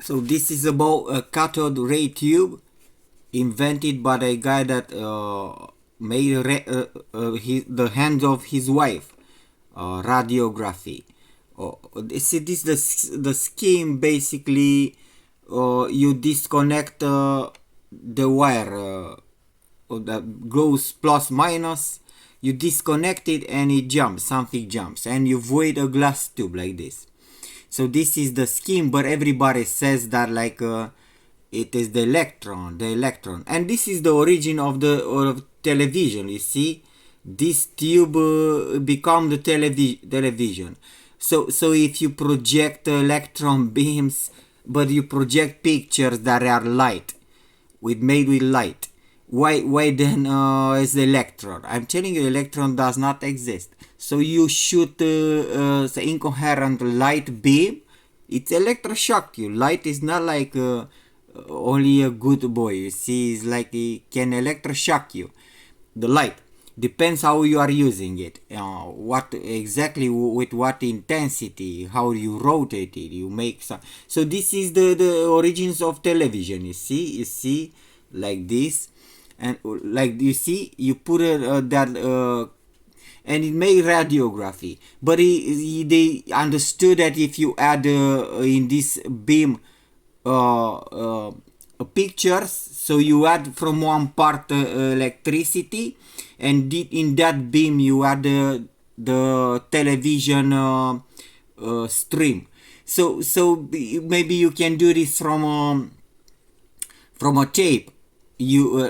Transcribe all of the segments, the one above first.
So this is about a cathode ray tube invented by a guy that made the hands of his wife, radiography. This the scheme. Basically, you disconnect the wire that goes plus minus. You disconnect it and it jumps, something jumps, and you void a glass tube like this. So this is the scheme, but everybody says that like it is the electron, and this is the origin of the television. You see, this tube become the television. So if you project electron beams, but you project pictures that are light, made with light, why then is the electron? I'm telling you, electron does not exist. So you shoot the incoherent light beam, it's electroshock you. Light is not like only a good boy. You see, it's like it can electroshock you. The light depends how you are using it, what exactly, with what intensity, how you rotate it, you make some. So this is the origins of television. You see like this, and like you see, you put that and it made radiography, but they understood that if you add in this beam pictures, so you add from one part electricity, and in that beam you add the television stream. So maybe you can do this from a tape. You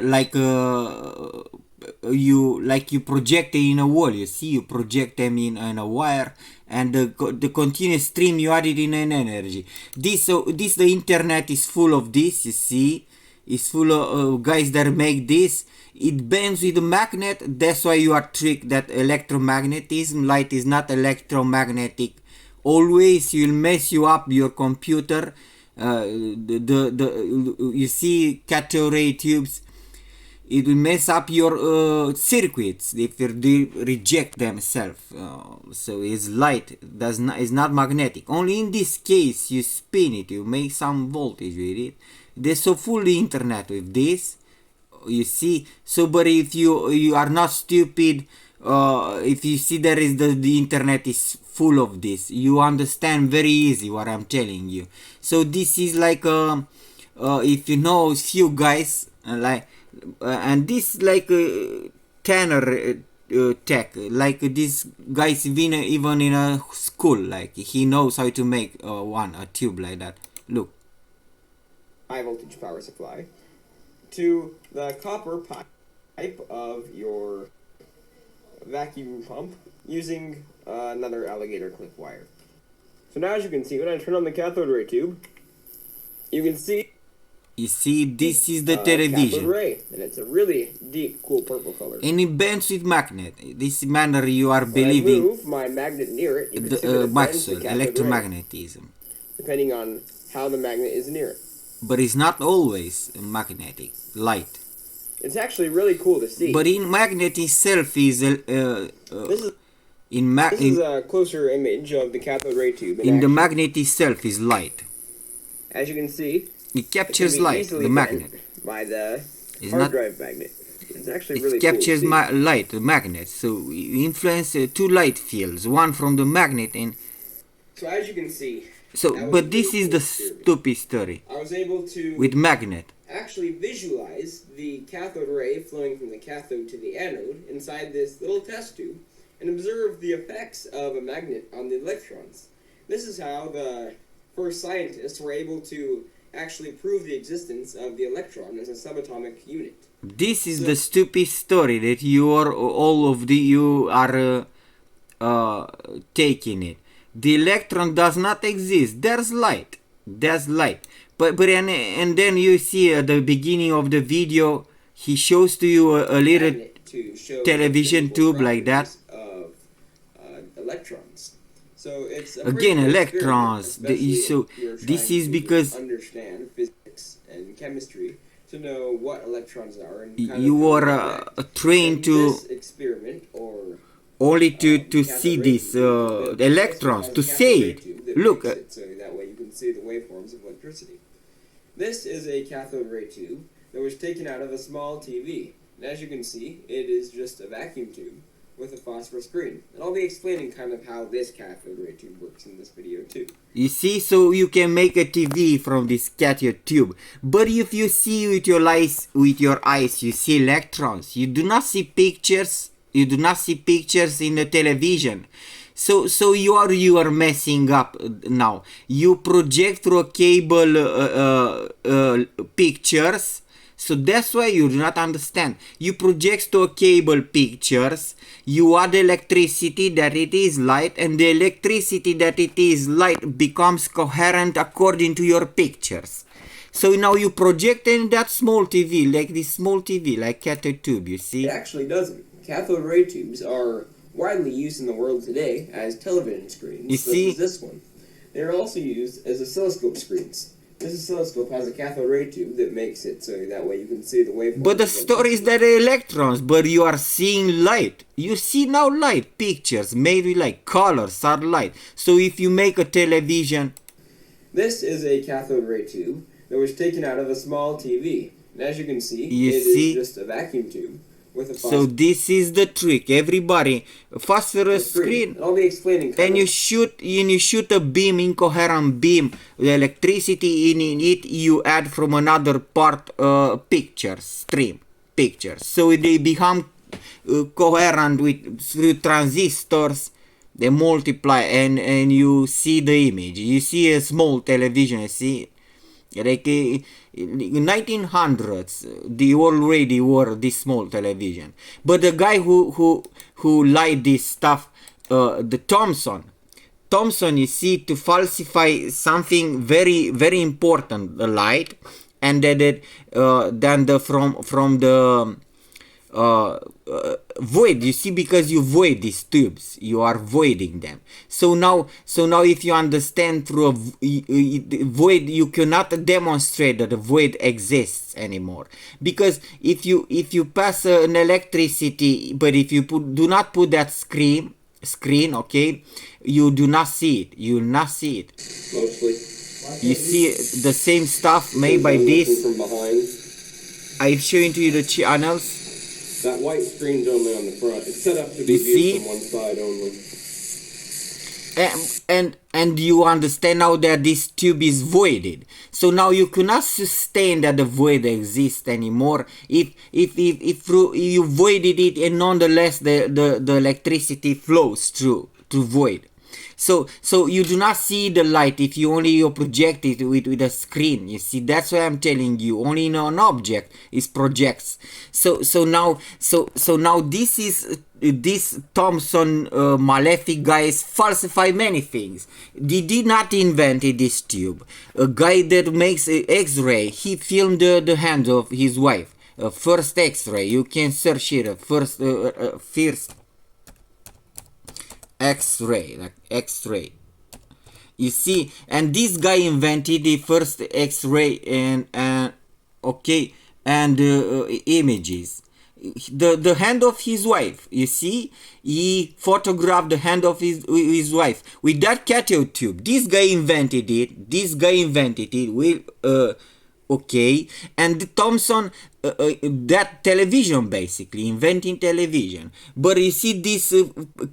you project it in a wall. You see, you project them in a wire, and the continuous stream, you add it in an energy. The internet is full of this. You see, it's full of guys that make this. It bends with a magnet. That's why you are tricked that electromagnetism, light is not electromagnetic. Always you'll mess you up your computer. You see cathode ray tubes, it will mess up your circuits if they reject themselves. So it's light, is not magnetic. Only in this case you spin it, you make some voltage with it. There's so full internet with this. You see, so but if you are not stupid, if you see there is the internet is full of this, you understand very easy what I'm telling you. So this is like if you know few guys and this like Tanner tech, like this guy's even in a school, like he knows how to make a tube like that. Look, high voltage power supply to the copper pipe of your vacuum pump using another alligator clip wire. So now, as you can see, when I turn on the cathode ray tube, you can see. You see, this is the television. Cathode ray, and it's a really deep, cool purple color. And it bends with magnet. This manner you are when believing. I move my magnet near it, you can see that it bends Maxwell, the cathode electromagnetism. ray, depending on how the magnet is near it. But it's not always magnetic, light. It's actually really cool to see. But in magnet itself is This is a closer image of the cathode ray tube. In the magnet itself is light. As you can see, it captures light. The magnet by the it's hard not, drive magnet. It's actually it really captures cool to see. light, the magnet. So you influence two light fields, one from the magnet and. So as you can see. So, but this is the stupid story. I was able to with magnet actually visualize the cathode ray flowing from the cathode to the anode inside this little test tube and observe the effects of a magnet on the electrons. This is how the first scientists were able to actually prove the existence of the electron as a subatomic unit. This is the stupid story that you are taking it. The electron does not exist. There's light. But and then you see at the beginning of the video, he shows to you a little television tube like that. Of electrons. So it's again electrons. This is because understand physics and chemistry to know what electrons are. And you are trained to this experiment or. Only to see these electrons, to say it. Look. So that way you can see the waveforms of electricity. This is a cathode ray tube that was taken out of a small TV. And as you can see, it is just a vacuum tube with a phosphor screen. And I'll be explaining kind of how this cathode ray tube works in this video too. You see, so you can make a TV from this cathode tube. But if you see with your eyes, you see electrons. You do not see pictures. You do not see pictures in the television. So you are messing up now. You project through a cable pictures. So that's why you do not understand. You project to a cable pictures, you add electricity that it is light, and the electricity that it is light becomes coherent according to your pictures. So now you project in that small TV, like this small TV, like cathode tube, you see? It actually doesn't. Cathode ray tubes are widely used in the world today as television screens, You such see? as this one. They are also used as oscilloscope screens. This oscilloscope has a cathode ray tube that makes it so that way you can see the waveform. But the story is that electrons, but you are seeing light. You see now light, pictures made with light, colors are light. So if you make a television, This is a cathode ray tube that was taken out of a small TV. And as you can see, You it see? is just a vacuum tube with a so phosphor this is the trick. Everybody, phosphorus screen. And I'll be explaining kind And of- you shoot a beam, incoherent beam, the electricity in it you add from another part pictures, stream pictures. So they become coherent with through transistors, they multiply and you see the image. You see a small television, you see, like in 1900s they already were this small television. But the guy who light this stuff, the Thomson, you see, to falsify something very very important, the light, and then from the void, you see, because you void these tubes, you are voiding them. So now if you understand through a void, you cannot demonstrate that the void exists anymore, because if you pass an electricity, but if you do not put that screen, okay, you do not see it, you will not see it. mostly. You see the same stuff made by Looking this. from behind. I'm showing to you the channels. That white screen's only on the front. It's set up to be You viewed see? from one side only. And you understand now that this tube is voided. So now you cannot sustain that the void exists anymore if you voided it and nonetheless the electricity flows through void. So you do not see the light if you only project it with a screen. You see, that's why I'm telling you, only an object is projects. So now this Thomson malefic guys falsify many things. They did not invent this tube. A guy that makes X-ray, he filmed the hand of his wife. First X-ray, you can search it. First X-ray, like X-ray. You see, and this guy invented the first X-ray and images. The hand of his wife, you see, he photographed the hand of his wife with that cathode tube. This guy invented it. And the Thomson, that television, basically inventing television. But you see, this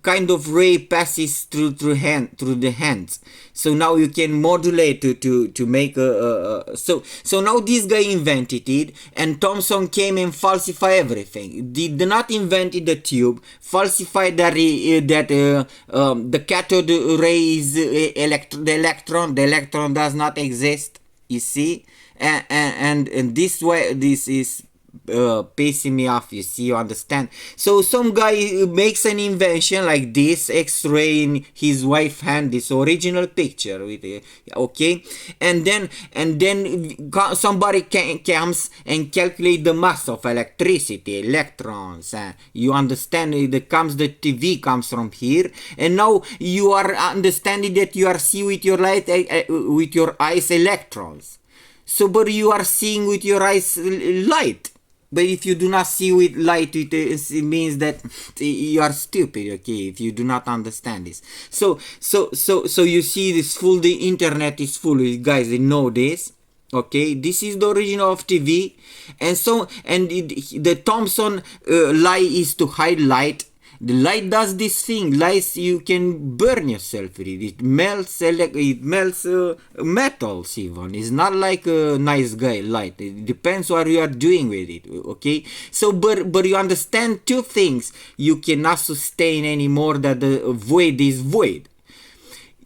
kind of ray passes through the hands. So now you can modulate to make so now this guy invented it, and Thomson came and falsify everything. Did not invent the tube, falsified that the cathode ray is the electron does not exist. You see. And this way, this is pissing me off. You see, you understand? So some guy makes an invention like this, X-ray in his wife's hand, this original picture with okay, and then somebody comes and calculate the mass of electricity, electrons. You understand? The TV comes from here, and now you are understanding that you are seeing with your light, with your eyes, electrons. So, but you are seeing with your eyes light. But if you do not see with light, it means that you are stupid, okay, if you do not understand this. So you see this full, the internet is full, guys, they know this. Okay, this is the origin of TV, and so the Thomson lie is to hide light. The light does this thing. Lights, you can burn yourself with it. It melts. It melts metals even. It's not like a nice guy light. It depends what you are doing with it. Okay. So, but you understand two things. You cannot sustain anymore that the void is void.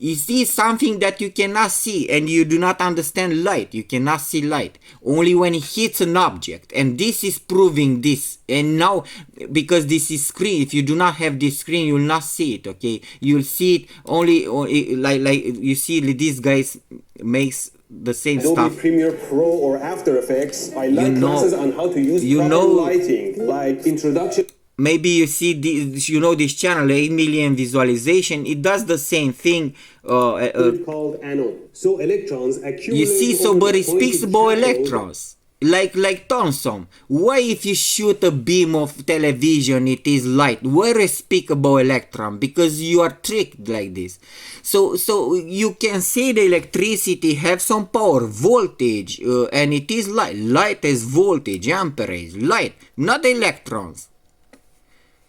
You see something that you cannot see, and you do not understand light. You cannot see light only when it hits an object, and this is proving this. And now, because this is screen, if you do not have this screen, you will not see it. Okay, you'll see it only like you see these guys makes the same Adobe stuff. Premiere Pro or After Effects. I like classes on how to use proper lighting, like introduction. Maybe you see this, this channel, 8 million visualization. It does the same thing. Called anode. So electrons accumulate. You see, but it speaks about electrons. Like Thomson. Why if you shoot a beam of television it is light? Why I speak about electron? Because you are tricked like this. So you can say the electricity have some power, voltage, and it is light. Light is voltage, amperage, light, not electrons.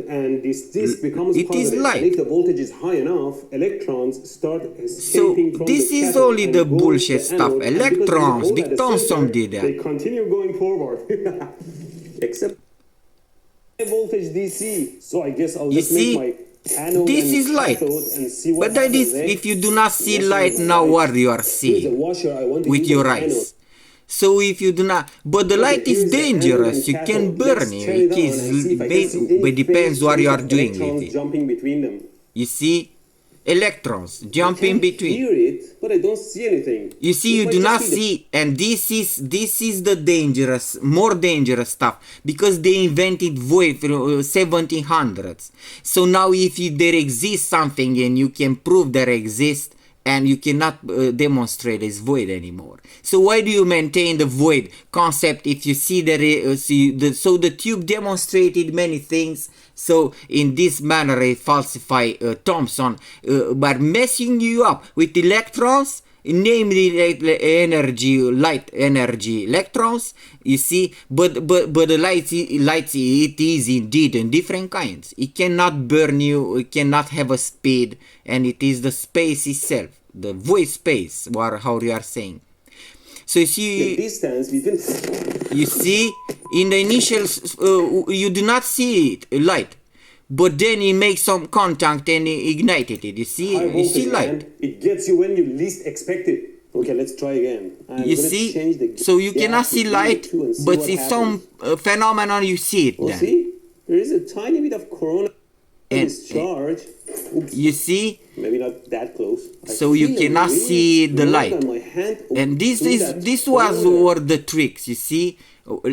And this becomes it is light. And if the voltage is high enough, electrons start escaping from this the is cathode only the bullshit stuff. anode, Electrons, Big Thomson did that. They continue going forward. Except voltage DC. So I guess I'll just make my anode this is light. And see what but that is, if you do not see light now, what you are seeing with your eyes. So if you do not, but the light is dangerous. You can burn it. It depends what you are doing with it. Jumping between them. You see, electrons jump in between. Hear it, but I don't see anything. You see, you do not see, and this is the more dangerous stuff, because they invented void from 1700s. So now if there exists something and you can prove there exists, and you cannot demonstrate this void anymore. So why do you maintain the void concept if you see that so the tube demonstrated many things? So in this manner they falsify Thomson by messing you up with electrons, namely energy, light energy electrons. You see, but the lights it is indeed in different kinds. It cannot burn you, it cannot have a speed, and it is the space itself, the void space, or how you are saying. So you see, the distance between you see, in the initial you do not see it, light, but then it makes some contact and ignited it. You see light. It gets you when you least expect it. Okay, let's try again. You see, so you cannot see light, but if some phenomenon you see it. Well, then see, there is a tiny bit of corona discharge. You see, maybe not that close. So you cannot see the light, and this were the tricks. You see.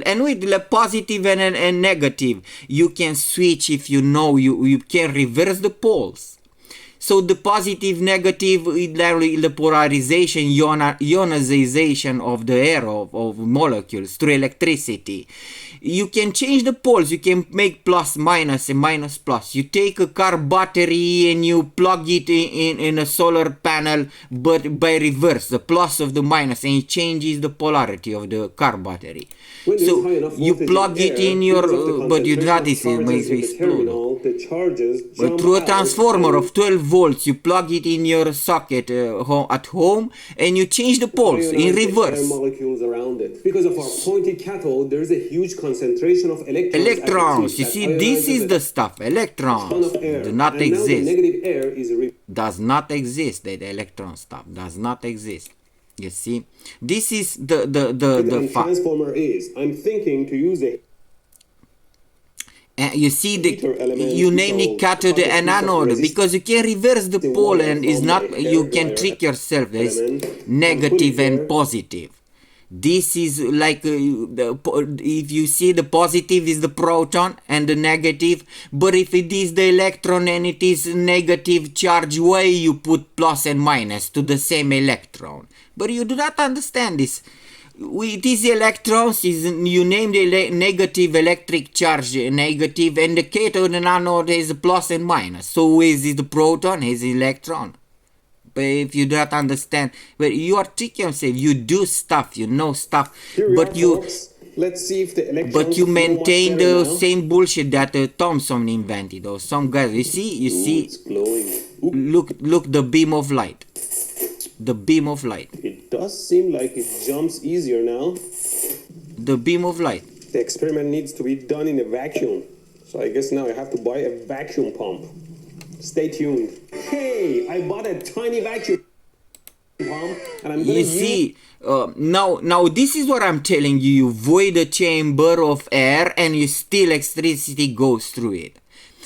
And with the positive and negative, you can switch. If you know, you can reverse the poles. So the positive, negative, the polarization, ionization of the air of molecules through electricity. You can change the poles. You can make plus minus and minus plus. You take a car battery and you plug it in a solar panel, but by reverse, the plus of the minus, and it changes the polarity of the car battery. So you plug it in your, but you do not, it makes me explode. But through a transformer of 12 volts, you plug it in your socket at home, and you change the poles in reverse. Molecules around it. Because of our pointed cathode, there is a huge concentration of electrons. You see, this is the stuff. Electrons do not exist. Does not exist. The electron stuff does not exist. You see, this is the transformer is. I'm thinking to use a. You see, you name it cathode and anode, because you can reverse the pole, and is not, you can trick yourself. There is negative and positive. This is like if you see, the positive is the proton and the negative, but if it is the electron and it is negative charge, why you put plus and minus to the same electron? But you do not understand this. It is electrons, you name the negative electric charge negative, and the cathode and anode is plus and minus. So is it the proton, is the electron? if you don't understand. But you are tricking yourself. You do stuff, you know stuff, Here we but are, you folks. Let's see if the electrons but you flow much maintain better the now. same bullshit that Thomson invented, or some guys. You Ooh, see, it's glowing. Ooh, look the beam of light, the beam of light, it does seem like it jumps easier now. the beam of light. The experiment needs to be done in a vacuum. So I guess now I have to buy a vacuum pump. Stay tuned. Hey, I bought a tiny vacuum pump and I'm gonna You use see, now this is what I'm telling you. You void a chamber of air, and you still electricity goes through it.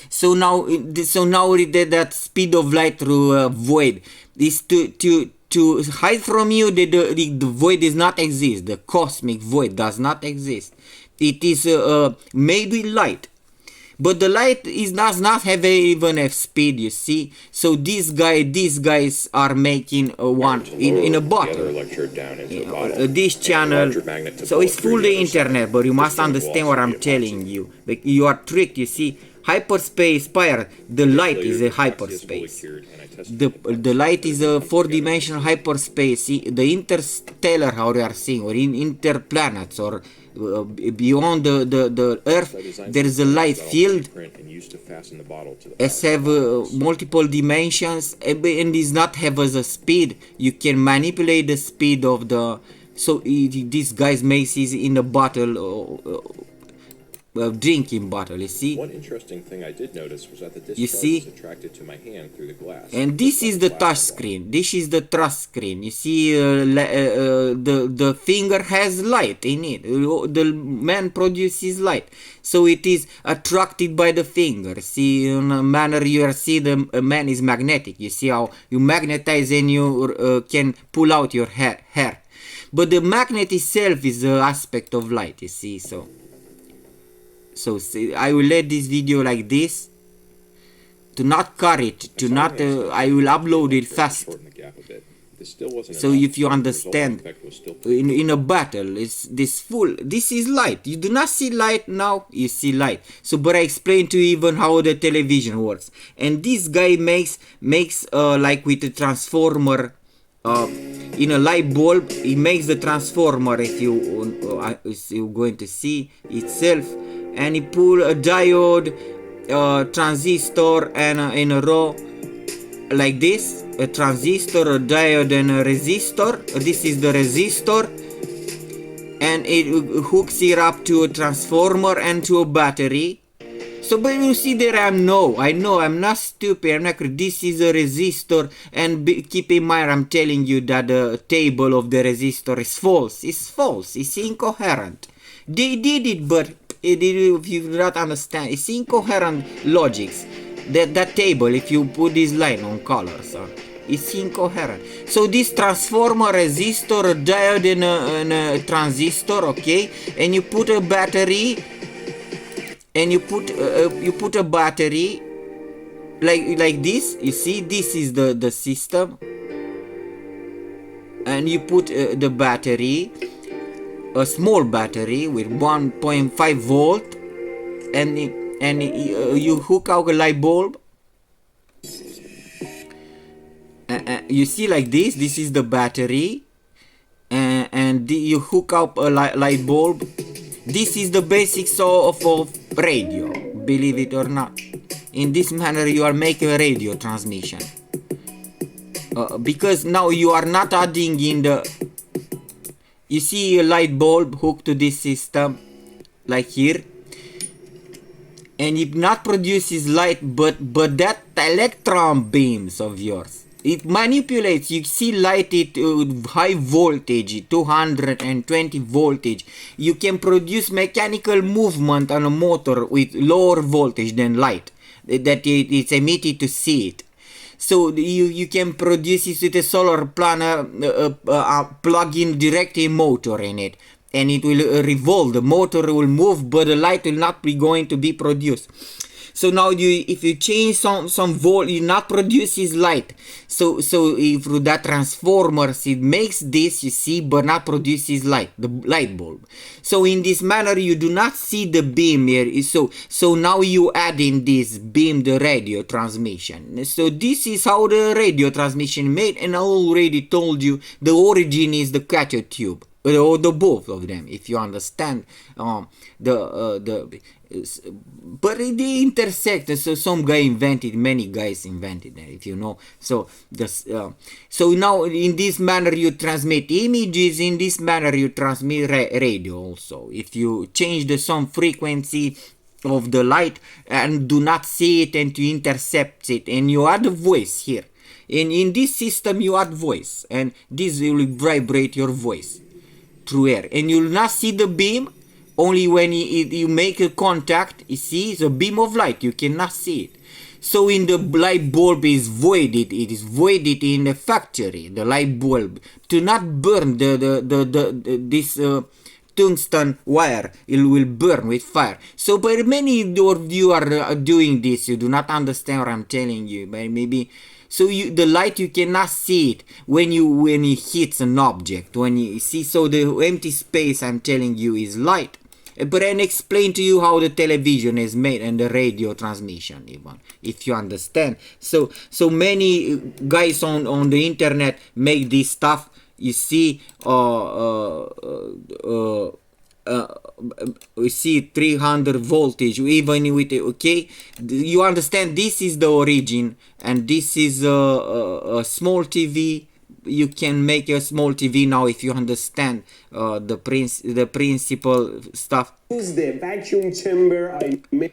So now that speed of light through a void is to hide from you that the void does not exist. The cosmic void does not exist. It is made with light. But the light does not have even a speed, you see. So these guys are making one in a bottle. This channel, so it's full the internet, but you must understand what I'm telling you. Like, you are tricked, you see. Hyperspace fire, the light is a hyperspace. The light is a four-dimensional hyperspace. See, the interstellar, how we are seeing, or in interplanets, or beyond the Earth, there is a light field as have multiple dimensions, and does not have as a speed. You can manipulate the speed of the. So this guys makes it in a bottle. Drinking bottle, you see. One interesting thing I did notice was that the You discharge see? is attracted to my hand through the glass. And this is the touch screen. This is the touch screen. You see, the finger has light in it. The man produces light, so it is attracted by the finger. See, in a manner you see the man is magnetic. You see how you magnetize and you can pull out your hair. But the magnet itself is the aspect of light. You see, so. So see, I will let this video like this. To not cut it, to not. I will upload it fast. So if you understand, in a battle, it's this full. This is light. You do not see light now. You see light. So, but I explain to you even how the television works. And this guy makes like with a transformer. In a light bulb, he makes the transformer. If you're going to see itself. And he pull a diode, transistor, and in a row like this, a transistor, a diode, and a resistor. This is the resistor, and it hooks it up to a transformer and to a battery. So, but you see there, I know, I'm not stupid. I'm not. This is a resistor, and keep in mind, I'm telling you that the table of the resistor is false. It's false. It's incoherent. They did it, but if you do not understand, it's incoherent logics. That table, if you put this line on colors, it's incoherent. So this transformer, resistor, a diode, and a transistor, okay, and you put a battery, and you put a battery like this. You see, this is the system, and you put the battery. A small battery with 1.5 volt, and you hook out a light bulb. You see like this. This is the battery, and you hook up a light bulb. This is the basics of radio. Believe it or not, in this manner you are making a radio transmission. Because now you are not adding in the. You see a light bulb hooked to this system, like here, and it not produces light, but that electron beams of yours, it manipulates. You see light at high voltage, 220 voltage. You can produce mechanical movement on a motor with lower voltage than light, that it's emitted to see it. So you can produce it with a solar panel, plug-in directly motor in it, and it will revolve. The motor will move, but the light will not be going to be produced. So now if you change some volt, it not produces light. So if through that transformers, it makes this, you see, but not produces light, the light bulb. So in this manner, you do not see the beam here. So now you add in this beam the radio transmission. So this is how the radio transmission made, and I already told you the origin is the cathode tube, or the both of them, if you understand. But they intersect. So some guy invented, many guys invented that, if you know. So so now in this manner you transmit images, in this manner you transmit radio also. If you change the some frequency of the light and do not see it, and you intercept it, and you add a voice here. And in this system you add voice, and this will vibrate your voice through air, and you will not see the beam. Only when you make a contact, you see the beam of light, you cannot see it. So in the light bulb is voided, it is voided in the factory, the light bulb, to not burn this tungsten wire, it will burn with fire. So but many of you are doing this, you do not understand what I'm telling you, but maybe. So the light, you cannot see it when it hits an object, when you see. So the empty space, I'm telling you, is light. But then explain to you how the television is made and the radio transmission, even, if you understand. So many guys on the internet make this stuff, you see. We see 300 voltage, even with it, okay. You understand, this is the origin, and this is a small TV. You can make a small TV now, if you understand the principal stuff. Use the vacuum chamber I made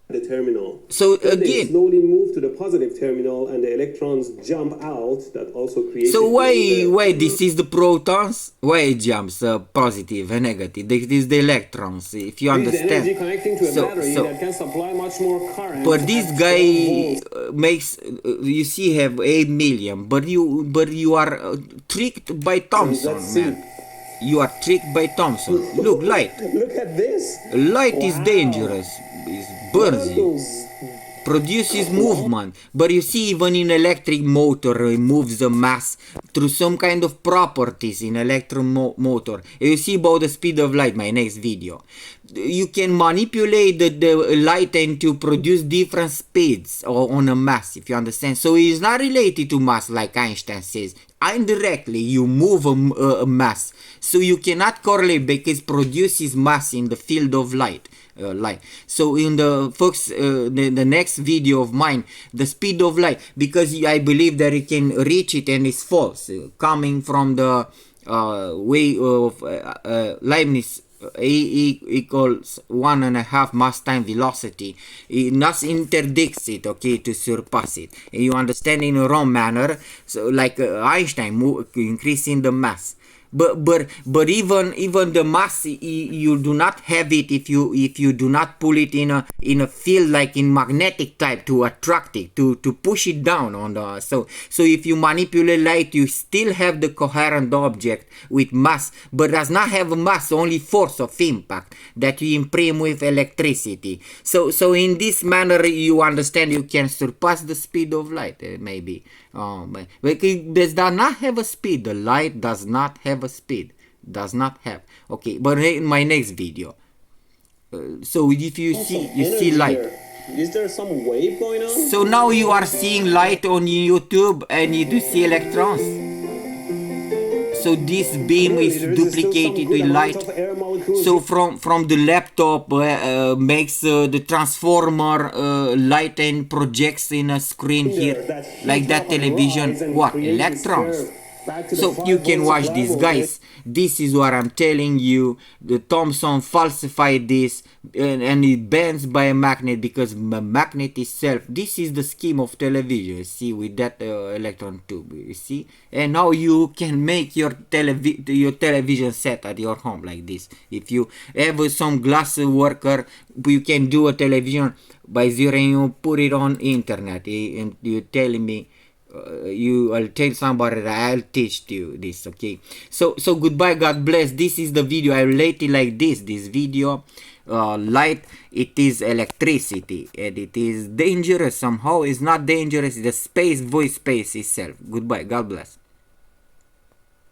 the terminal. So Then they again, slowly move to the positive terminal, and the electrons jump out. That also creates. so why this is the protons? Why it jumps positive and negative? This is the electrons, if you This is the energy understand. connecting to a So- battery so- that can supply much more current. But this at guy 12 volts. makes you see have 8 million, but you are tricked by Thomson, Let's see. man. You are tricked by Thomson. Look, light Look at this. is Wow. dangerous. It What burns are you, those? produces movement. But you see, even in electric motor, it moves the mass through some kind of properties in electric motor. You see about the speed of light, my next video. You can manipulate the light and to produce different speeds on a mass, if you understand. So it is not related to mass like Einstein says. Indirectly, you move a mass. So you cannot correlate, because it produces mass in the field of light. So in the folks, the next video of mine, the speed of light, because I believe that you can reach it, and it's false, coming from the way of Leibniz. A equals 1.5 mass time velocity. It not interdicts it, okay, to surpass it. And you understand in a wrong manner, so like Einstein increasing the mass. But even the mass, you do not have it if you do not pull it in a field like in magnetic type to attract it, to push it down on the. So if you manipulate light, you still have the coherent object with mass, but does not have a mass, only force of impact that you imprint with electricity. So in this manner, you understand, you can surpass the speed of light, maybe. But it does not have a speed. The light does not have a speed. Does not have. Okay, but in my next video. So if you see, you see Energy light. here. Is there some wave going on? So now you are seeing light on YouTube, and you do see electrons. So this beam Really, is there is still some duplicated good with amount light. of air molecules. So from the laptop makes the transformer light and projects in a screen here, like that television. What? Electrons. So you can watch these guys. This is what I'm telling you. The Thomson falsified this, and it bends by a magnet, because the magnet itself. This is the scheme of television. You see, with that electron tube. You see, and now you can make your television set at your home like this. If you have some glass worker, you can do a television by zero, and you put it on internet. And you telling me. I'll tell somebody that I'll teach you this, okay? So goodbye, God bless. This is the video. I relate it like this video. light, it is electricity, and it is dangerous somehow. It's not dangerous, the space, void space itself. Goodbye, God bless.